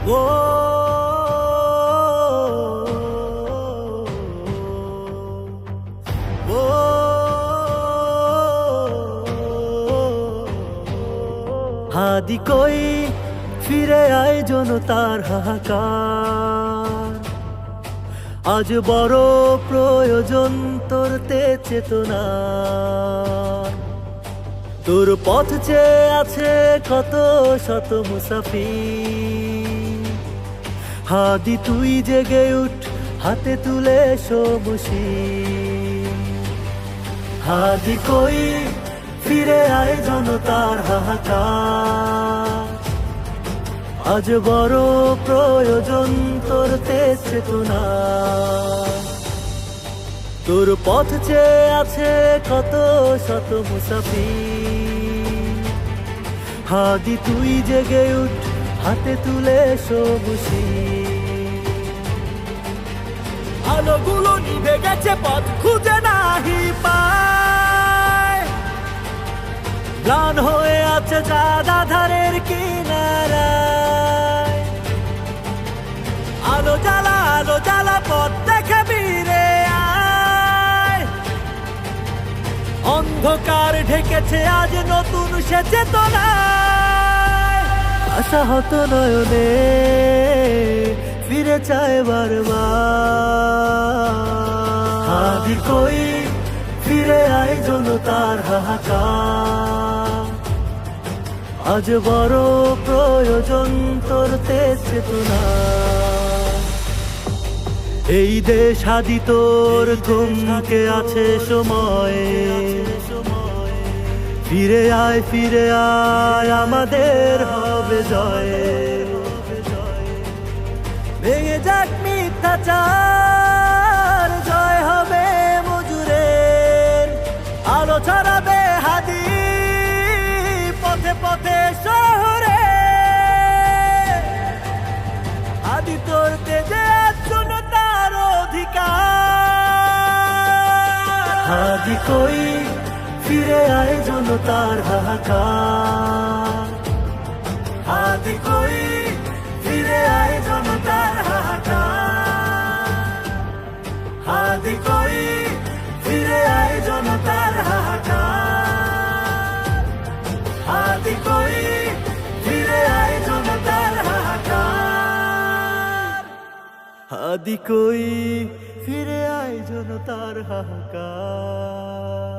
ও ও হাদি কই ফিরে আয় জনতার হাহাকার, আজ বড় প্রয়োজন তোর তে চেতনা। তোর পথ চেয়ে আছে কত শত মুসাফির, হাদি তুই জেগে উঠ, হাতে তুলে সমুশি। হাদি কই ফিরে আয় জনতার হাহাকার, আজ বড় প্রয়োজন তোর তে চেতনা। তোর পথ চেয়ে আছে কত শত মুসাফির, হাদি তুই জেগে উঠ, হাতে তুলে সবুশি। আলোগুলো নিভে গেছে, পথ খুঁজে নাহি পায়, ম্লান হয়ে আছে চাঁদ আধারের কিনারায়। আলো জ্বালা পথ দেখে বীরে আয়, অন্ধকার ঢেকেছে আজ নতুন সে চেতনায়। আশাহত নয়নে ফিরে চায় বারবার, হাদি কই ফিরে আয় জনতার হাহাকার, আজ বড় প্রয়োজন তোর তে চেতনা। এই দেশ হাদি তোর থমকে আছে সময়ে, ফিরে আয় আমাদের হবে জয়। ভেঙে যাক মিথ্যাচার, জয় হবে মজুরের, আলো ছড়াবে হাদি পথে পথে শহরে। হাদি তোর তেজে জনতার অধিকার, হাদি কই ফিরে আয় জনতার হাহাকার, হাদি কই ফিরে আয় জনতার হাহাকার, হাদি কই ফিরে আয় জনতার হাহাকার, হাদি কই ফিরে আয় জনতার হাহাকার, হাদি কই ফিরে আয় জনতার হাহাকার।